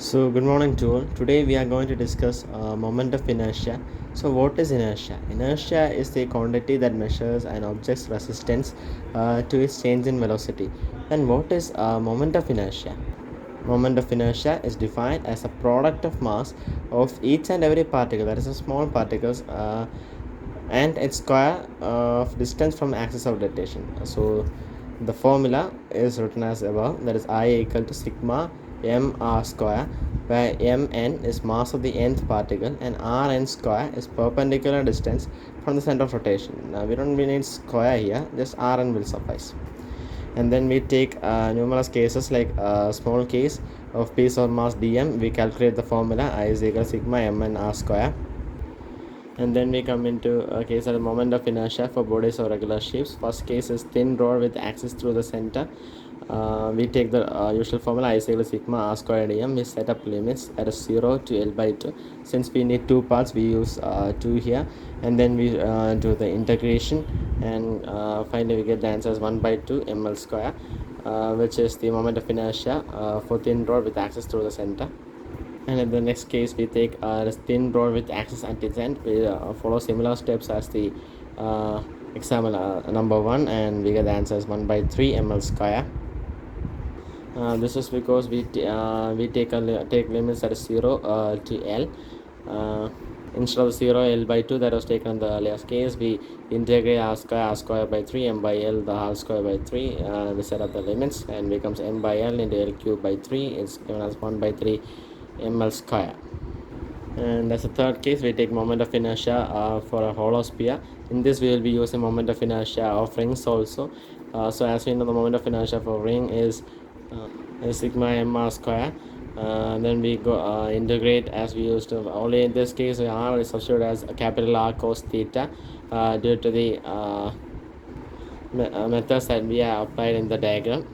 So good morning to all. Today we are going to discuss moment of inertia. So what is inertia? Inertia is the quantity that measures an object's resistance to its change in velocity. And what is moment of inertia? Moment of inertia is defined as a product of mass of each and every particle, that is a small particles, and its square of distance from axis of rotation. So the formula is written as above, that is I equal to sigma mr square, where mn is mass of the nth particle and rn square is perpendicular distance from the center of rotation. Now we don't need square here, just rn will suffice. And then we take numerous cases, like a small case of piece or mass dm. We calculate the formula I is equal to sigma mn r square. And then we come into a case of the moment of inertia for bodies or regular shapes. First case is thin rod with axis through the center. We take the usual formula I is equal to sigma r square dm. We set up limits at 0 to L by 2. Since we need two parts, we use 2 here, and then we do the integration, and finally we get the answer as 1 by 2 ml square, which is the moment of inertia for thin rod with axis through the center. And in the next case, we take a thin rod with axis at its end. We follow similar steps as the example number 1, and we get the answer as 1 by 3 ml square. This is because we take limits at 0 to L. Instead of 0 L by 2 that was taken in the earlier case, we integrate r square by 3 m by L the whole square by 3. We set up the limits, and becomes m by L into L cube by 3. It's given as 1 by 3 ml square. And as a third case, we take moment of inertia for a hollow sphere. In this, we will be using moment of inertia of rings also. So as we know, the moment of inertia for ring is sigma mr square. Then we go integrate as we used to. Only in this case, r is substituted as a capital R cos theta due to the methods that we have applied in the diagram.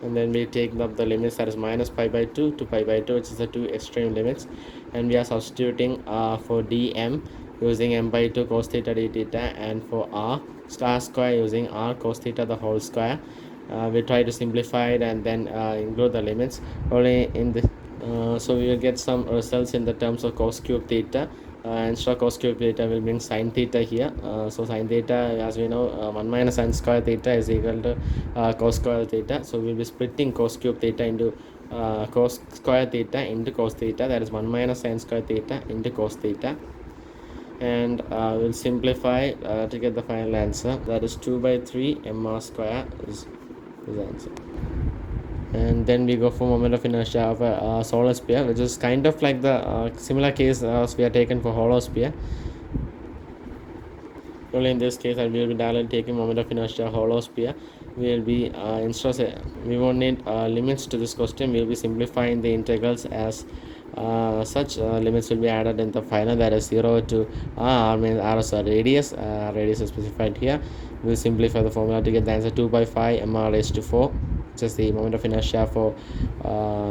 And then we take up the limits, that is minus pi by 2 to pi by 2, which is the two extreme limits, and we are substituting for dm using m by 2 cos theta d theta, and for r star square using r cos theta the whole square. We try to simplify it and then include the limits only in the so we will get some results in the terms of cos cube theta. Instead of cos cube theta, will bring sin theta here. So sin theta, as we know, 1 minus sin square theta is equal to cos square theta. So we will be splitting cos cube theta into cos square theta into cos theta, that is 1 minus sin square theta into cos theta. And we'll simplify to get the final answer, that is 2 by 3 mr square is the answer. And then we go for moment of inertia of a solid sphere, which is kind of like the similar case as we are taken for hollow sphere. Only in this case, we will be directly taking moment of inertia hollow sphere. We will be we won't need limits to this question. We will be simplifying the integrals as such. Limits will be added in the final, that is 0 to r means r is a radius. Radius is specified here. We will simplify the formula to get the answer 2 by 5 mr raised to 4, which is the moment of inertia for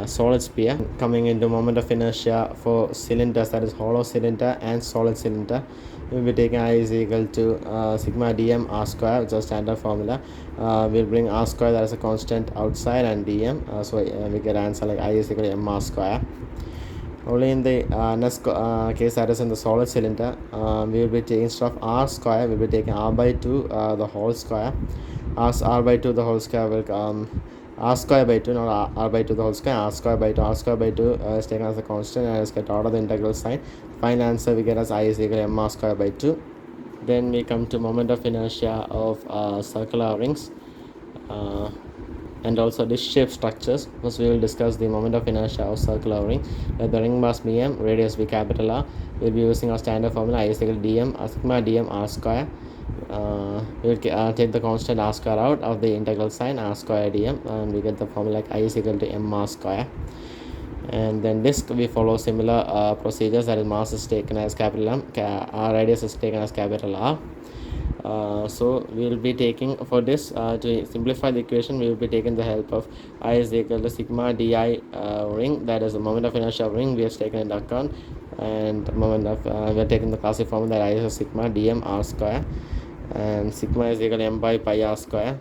solid sphere. Coming into moment of inertia for cylinders, that is hollow cylinder and solid cylinder, we will be taking I is equal to sigma dm r square, which is a standard formula. We'll bring r square, that is a constant outside, and dm, so we get answer like I is equal to mr square. Only in the next case, that is in the solid cylinder, we will be taking, instead of r square, we will be taking r by 2 the whole square. R by 2 the whole square will r square by 2, not r by 2 the whole square, r square by 2. R square by 2 is taken as a constant and is get out of the integral sign. Final answer we get as I is equal to mr square by 2. Then we come to moment of inertia of circular rings and also dish-shaped structures. First, we will discuss the moment of inertia of circular ring. Let the ring mass be m, radius be capital R. We will be using our standard formula I is equal to dm sigma dm r square. We will take the constant r square out of the integral sign, r square dm, and we get the formula like I is equal to mr square. And then this we follow similar procedures, that is mass is taken as capital M, r radius is taken as capital R. So we will be taking for this to simplify the equation, we will be taking the help of I is equal to sigma di ring, that is the moment of inertia of ring we have taken into account, and moment of we are taking the classic formula that I is sigma dm r square, and sigma is equal to m by pi r square.